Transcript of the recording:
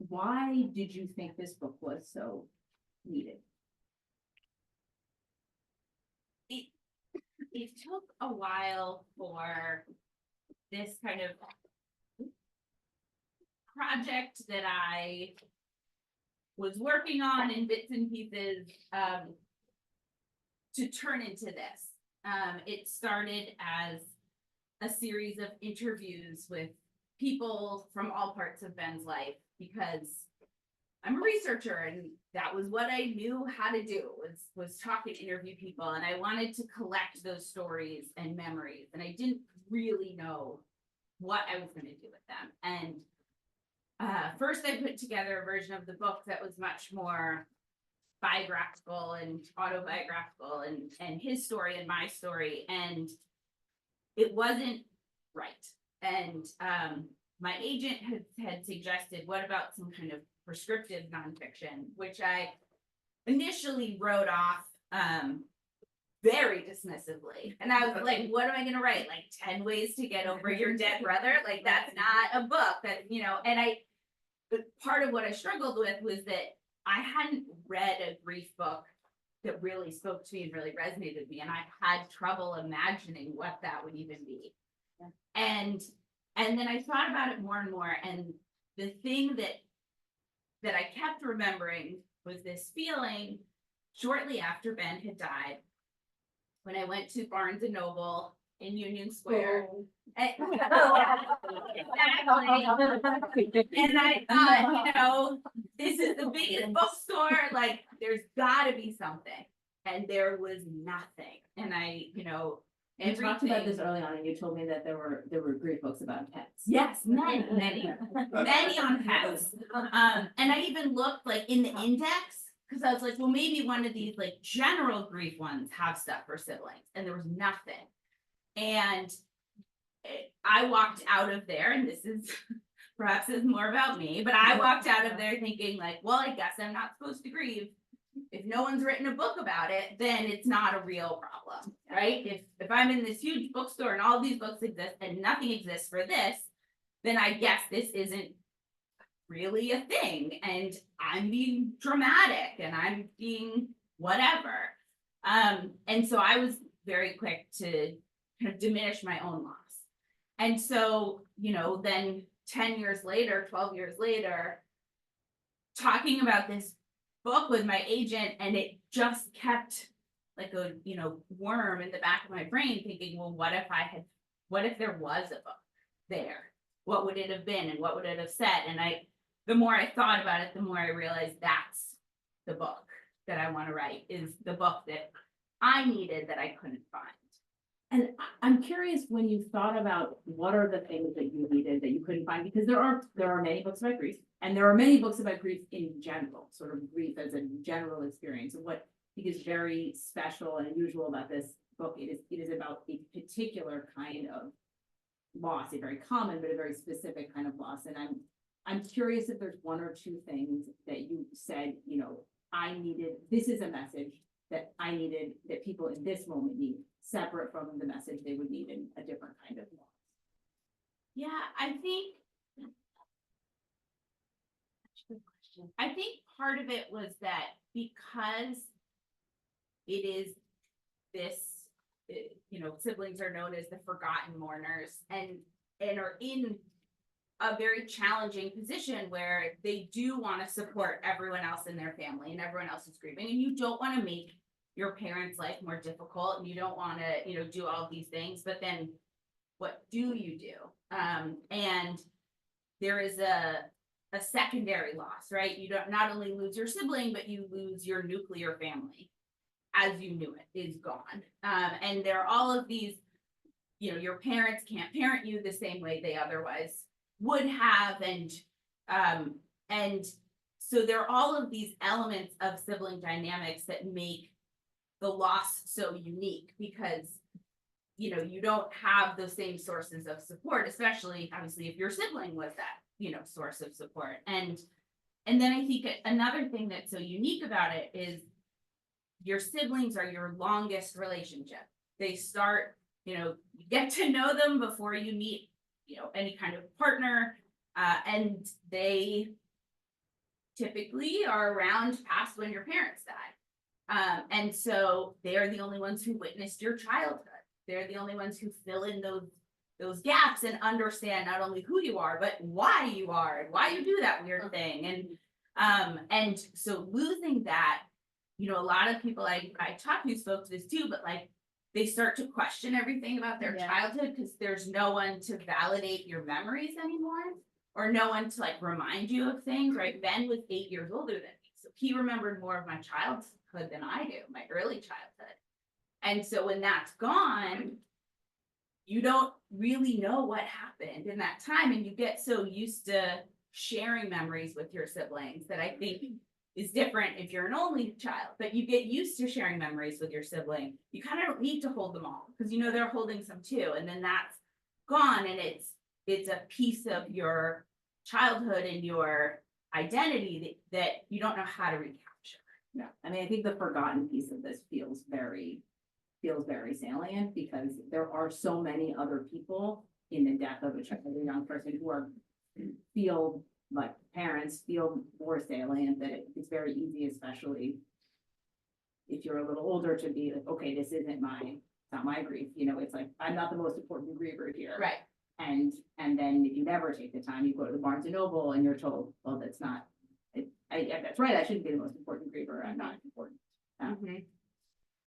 why did you think this book was so needed? It took a while for this kind of project that I was working on in bits and pieces to turn into this. It started as a series of interviews with people from all parts of Ben's life, because I'm a researcher and that was what I knew how to do, was talk and interview people, and I wanted to collect those stories and memories, and I didn't really know what I was going to do with them. And first I put together a version of the book that was much more biographical and autobiographical, and his story and my story, and it wasn't right. And my agent had suggested, what about some kind of prescriptive nonfiction, which I initially wrote off very dismissively. And I was like, what am I going to write? Like 10 ways to get over your dead brother? Like, that's not a book that, and but part of what I struggled with was that I hadn't read a grief book that really spoke to me and really resonated with me. And I had trouble imagining what that would even be. Yeah. And then I thought about it more and more. And the thing that I kept remembering was this feeling shortly after Ben had died, when I went to Barnes and Noble in Union Square. And, and I thought, this is the biggest bookstore, like there's gotta be something. And there was nothing. And You talked about this early on, and you told me that there were great books about pets. Yes, many on pets. And I even looked like in the index, because I was like, well, maybe one of these like general grief ones have stuff for siblings, and there was nothing. And I walked out of there, and this is perhaps is more about me, but I walked out of there thinking like, well, I guess I'm not supposed to grieve. If no one's written a book about it, then it's not a real problem, right? If I'm in this huge bookstore and all these books exist and nothing exists for this, then I guess this isn't really a thing, and I'm being dramatic and I'm being whatever. And so I was very quick to kind of diminish my own loss. And so, then 10 years later, 12 years later, talking about this book with my agent, and it just kept like a worm in the back of my brain, thinking, well, what if there was a book there? What would it have been, and what would it have said? And the more I thought about it, the more I realized that's the book that I want to write, is the book that I needed that I couldn't find. And I'm curious, when you thought about what are the things that you needed that you couldn't find, because there are many books about grief, and there are many books about grief in general, sort of grief as a general experience. And what I think is very special and unusual about this book, it is about a particular kind of loss, a very common but a very specific kind of loss. And I'm curious if there's one or two things that you said, I needed, this is a message that I needed, that people in this moment need, separate from the message they would need in a different kind of loss. Yeah, I think part of it was that because it is this, siblings are known as the forgotten mourners, and are in a very challenging position where they do want to support everyone else in their family and everyone else is grieving, and you don't want to make your parents' life more difficult, and you don't want to, do all of these things, but then what do you do? And there is a secondary loss, right? You don't not only lose your sibling, but you lose your nuclear family as you knew it is gone. And there are all of these, your parents can't parent you the same way they otherwise would have. And so there are all of these elements of sibling dynamics that make the loss so unique, because you don't have the same sources of support, especially obviously if your sibling was that source of support. And then I think another thing that's so unique about it is your siblings are your longest relationship. They start, you get to know them before you meet any kind of partner. And they typically are around past when your parents died. And so they're the only ones who witnessed your childhood. They're the only ones who fill in those gaps and understand not only who you are, but why you are and why you do that weird thing. And so losing that, you know, a lot of people I talked to spoke to this too, but like they start to question everything about their childhood because there's no one to validate your memories anymore, or no one to like remind you of things, right? Ben was 8 years older than me, so he remembered more of my childhood than I do, my early childhood. And so when that's gone, you don't really know what happened in that time, and you get so used to sharing memories with your siblings that I think is different if you're an only child, but you get used to sharing memories with your sibling. You kind of don't need to hold them all because you know they're holding some too, and then that's gone, and it's a piece of your childhood and your identity that you don't know how to recapture. Yeah, I mean, I think the forgotten piece of this feels very salient because there are so many other people in the death of a child, a young person who feel like parents feel more salient, that it's very easy, especially if you're a little older, to be like, okay, this isn't not my grief, you know, it's like, I'm not the most important griever here. Right. And then if you never take the time, you go to the Barnes and Noble and you're told, well, that's not, that's right, I shouldn't be the most important griever, I'm not important.